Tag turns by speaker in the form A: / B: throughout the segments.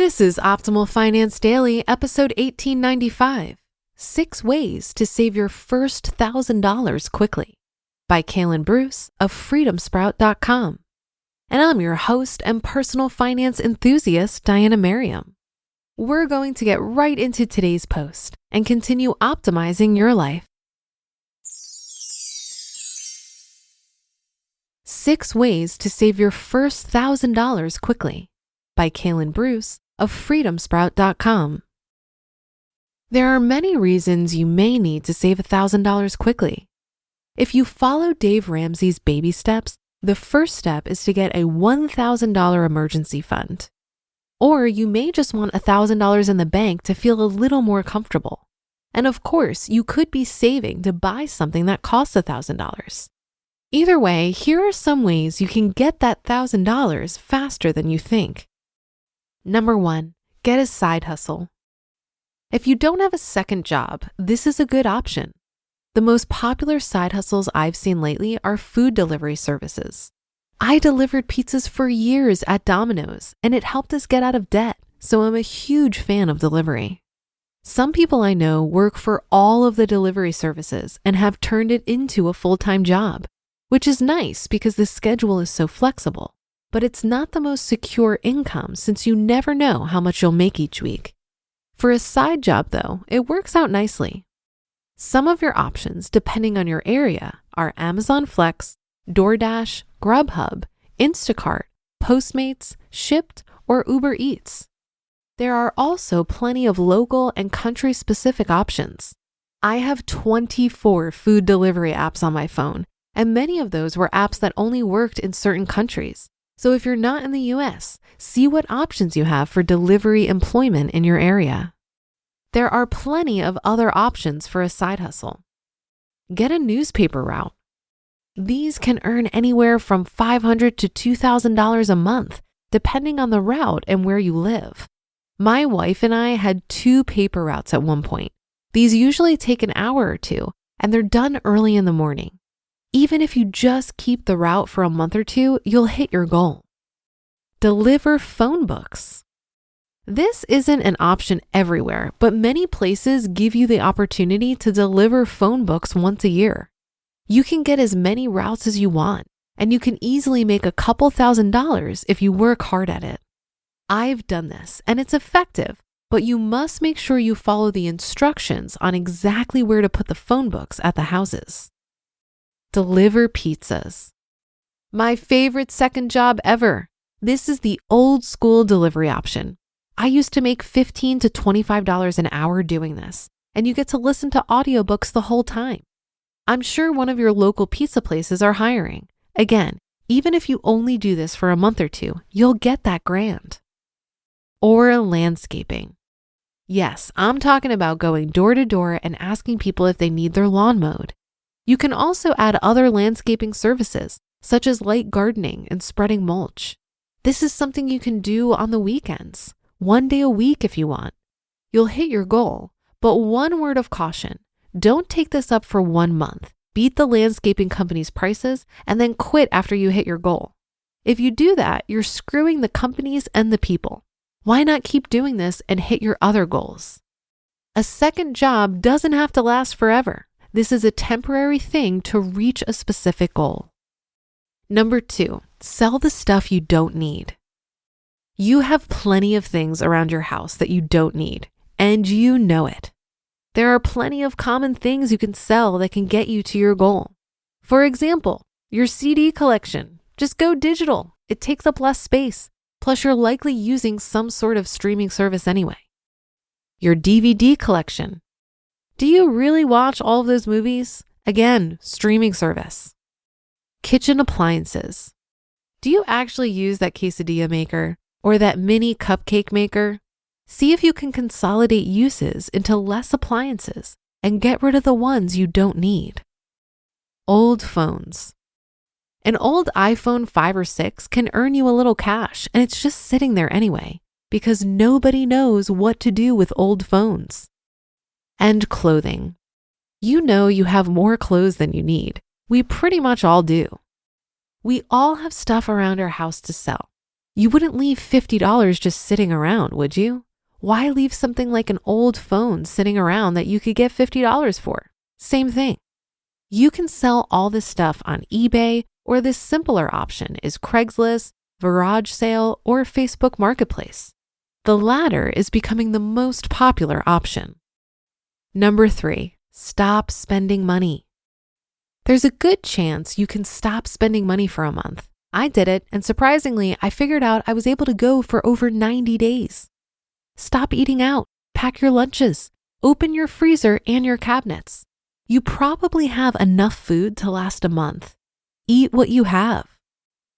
A: This is Optimal Finance Daily, episode 1895, 6 Ways to Save Your First $1,000 Quickly by Kalen Bruce of freedomsprout.com. And I'm your host and personal finance enthusiast, Diana Merriam. We're going to get right into today's post and continue optimizing your life. 6 Ways to Save Your First $1,000 Quickly by Kalen Bruce of freedomsprout.com. There are many reasons you may need to save $1,000 quickly. If you follow Dave Ramsey's baby steps, the first step is to get a $1,000 emergency fund. Or you may just want $1,000 in the bank to feel a little more comfortable. And of course, you could be saving to buy something that costs $1,000. Either way, here are some ways you can get that $1,000 faster than you think. Number 1, get a side hustle. If you don't have a second job, this is a good option. The most popular side hustles I've seen lately are food delivery services. I delivered pizzas for years at Domino's, and it helped us get out of debt, so I'm a huge fan of delivery. Some people I know work for all of the delivery services and have turned it into a full-time job, which is nice because the schedule is so flexible. But it's not the most secure income since you never know how much you'll make each week. For a side job, though, it works out nicely. Some of your options, depending on your area, are Amazon Flex, DoorDash, Grubhub, Instacart, Postmates, Shipt, or Uber Eats. There are also plenty of local and country-specific options. I have 24 food delivery apps on my phone, and many of those were apps that only worked in certain countries. So if you're not in the US, see what options you have for delivery employment in your area. There are plenty of other options for a side hustle. Get a newspaper route. These can earn anywhere from $500 to $2,000 a month, depending on the route and where you live. My wife and I had 2 paper routes at one point. These usually take an hour or 2, and they're done early in the morning. Even if you just keep the route for a month or 2, you'll hit your goal. Deliver phone books. This isn't an option everywhere, but many places give you the opportunity to deliver phone books once a year. You can get as many routes as you want, and you can easily make a couple $1,000s if you work hard at it. I've done this, and it's effective, but you must make sure you follow the instructions on exactly where to put the phone books at the houses. Deliver pizzas. My favorite second job ever. This is the old school delivery option. I used to make $15 to $25 an hour doing this, and you get to listen to audiobooks the whole time. I'm sure one of your local pizza places are hiring. Again, even if you only do this for a month or 2, you'll get that grand. Or landscaping. Yes, I'm talking about going door to door and asking people if they need their lawn mowed. You can also add other landscaping services, such as light gardening and spreading mulch. This is something you can do on the weekends, 1 day a week if you want. You'll hit your goal, but one word of caution, don't take this up for 1 month, beat the landscaping company's prices, and then quit after you hit your goal. If you do that, you're screwing the companies and the people. Why not keep doing this and hit your other goals? A second job doesn't have to last forever. This is a temporary thing to reach a specific goal. Number 2, sell the stuff you don't need. You have plenty of things around your house that you don't need, and you know it. There are plenty of common things you can sell that can get you to your goal. For example, your CD collection. Just go digital. It takes up less space. Plus, you're likely using some sort of streaming service anyway. Your DVD collection. Do you really watch all of those movies? Again, streaming service. Kitchen appliances. Do you actually use that quesadilla maker or that mini cupcake maker? See if you can consolidate uses into less appliances and get rid of the ones you don't need. Old phones. An old iPhone 5 or 6 can earn you a little cash, and it's just sitting there anyway, because nobody knows what to do with old phones. And clothing. You know you have more clothes than you need. We pretty much all do. We all have stuff around our house to sell. You wouldn't leave $50 just sitting around, would you? Why leave something like an old phone sitting around that you could get $50 for? Same thing. You can sell all this stuff on eBay, or this simpler option is Craigslist, garage sale, or Facebook Marketplace. The latter is becoming the most popular option. Number 3, stop spending money. There's a good chance you can stop spending money for a month. I did it, and surprisingly, I figured out I was able to go for over 90 days. Stop eating out, pack your lunches, open your freezer and your cabinets. You probably have enough food to last a month. Eat what you have.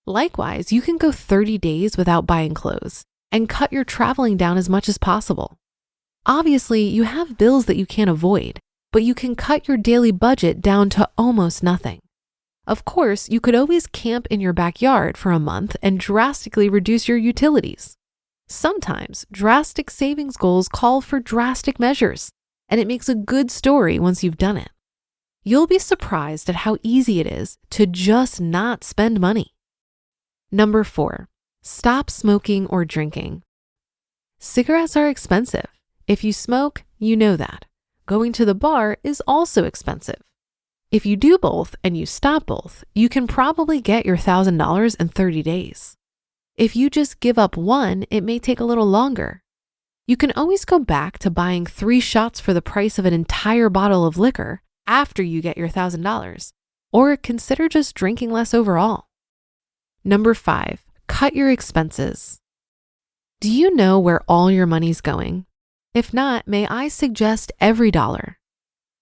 A: Likewise, you can go 30 days without buying clothes and cut your traveling down as much as possible. Obviously, you have bills that you can't avoid, but you can cut your daily budget down to almost nothing. Of course, you could always camp in your backyard for a month and drastically reduce your utilities. Sometimes drastic savings goals call for drastic measures, and it makes a good story once you've done it. You'll be surprised at how easy it is to just not spend money. Number 4, stop smoking or drinking. Cigarettes are expensive. If you smoke, you know that. Going to the bar is also expensive. If you do both and you stop both, you can probably get your $1,000 in 30 days. If you just give up one, it may take a little longer. You can always go back to buying 3 shots for the price of an entire bottle of liquor after you get your $1,000, or consider just drinking less overall. Number 5, cut your expenses. Do you know where all your money's going? If not, may I suggest every dollar.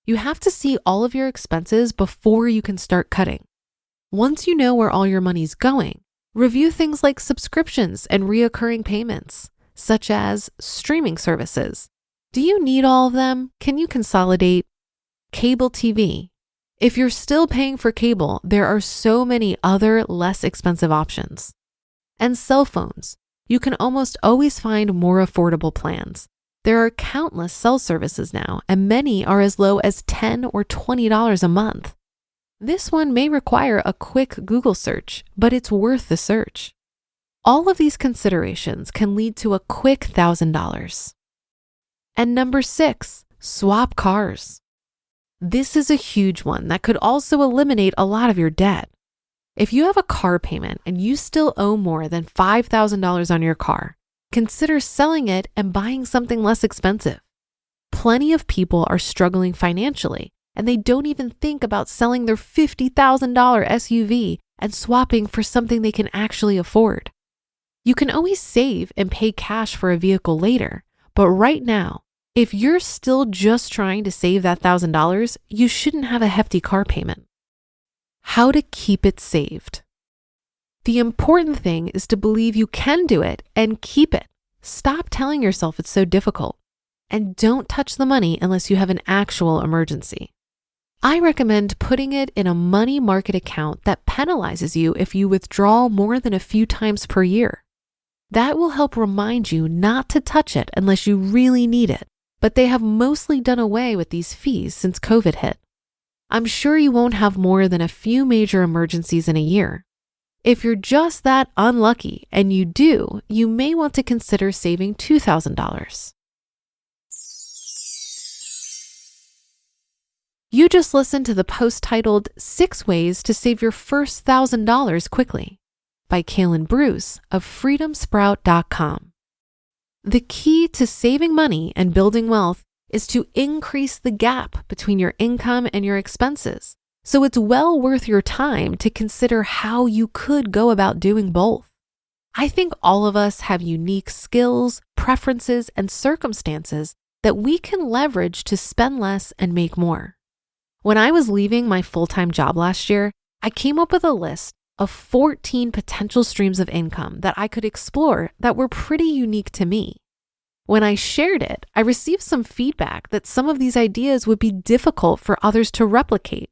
A: You have to see all of your expenses before you can start cutting. Once you know where all your money's going, review things like subscriptions and reoccurring payments, such as streaming services. Do you need all of them? Can you consolidate? Cable TV. If you're still paying for cable, there are so many other less expensive options. And cell phones. You can almost always find more affordable plans. There are countless cell services now, and many are as low as $10 or $20 a month. This one may require a quick Google search, but it's worth the search. All of these considerations can lead to a quick $1,000. And number 6, swap cars. This is a huge one that could also eliminate a lot of your debt. If you have a car payment and you still owe more than $5,000 on your car, consider selling it and buying something less expensive. Plenty of people are struggling financially, and they don't even think about selling their $50,000 SUV and swapping for something they can actually afford. You can always save and pay cash for a vehicle later, but right now, if you're still just trying to save that $1,000, you shouldn't have a hefty car payment. How to keep it saved. The important thing is to believe you can do it and keep it. Stop telling yourself it's so difficult. And don't touch the money unless you have an actual emergency. I recommend putting it in a money market account that penalizes you if you withdraw more than a few times per year. That will help remind you not to touch it unless you really need it, but they have mostly done away with these fees since COVID hit. I'm sure you won't have more than a few major emergencies in a year. If you're just that unlucky and you do, you may want to consider saving $2,000. You just listened to the post titled 6 Ways to Save Your First $1,000 Quickly by Kalen Bruce of freedomsprout.com. The key to saving money and building wealth is to increase the gap between your income and your expenses. So it's well worth your time to consider how you could go about doing both. I think all of us have unique skills, preferences, and circumstances that we can leverage to spend less and make more. When I was leaving my full-time job last year, I came up with a list of 14 potential streams of income that I could explore that were pretty unique to me. When I shared it, I received some feedback that some of these ideas would be difficult for others to replicate.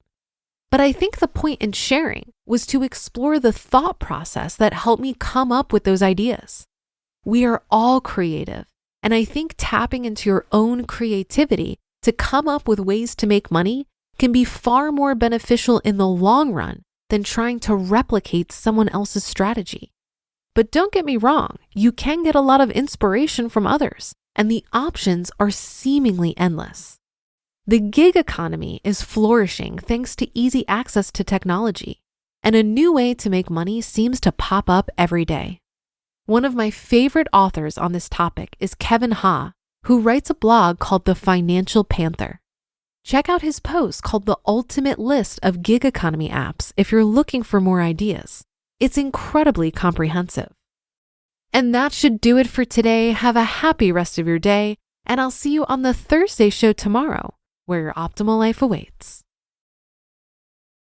A: But I think the point in sharing was to explore the thought process that helped me come up with those ideas. We are all creative, and I think tapping into your own creativity to come up with ways to make money can be far more beneficial in the long run than trying to replicate someone else's strategy. But don't get me wrong, you can get a lot of inspiration from others, and the options are seemingly endless. The gig economy is flourishing thanks to easy access to technology, and a new way to make money seems to pop up every day. One of my favorite authors on this topic is Kevin Ha, who writes a blog called The Financial Panther. Check out his post called The Ultimate List of Gig Economy Apps if you're looking for more ideas. It's incredibly comprehensive. And that should do it for today. Have a happy rest of your day, and I'll see you on the Thursday show tomorrow, where your optimal life awaits.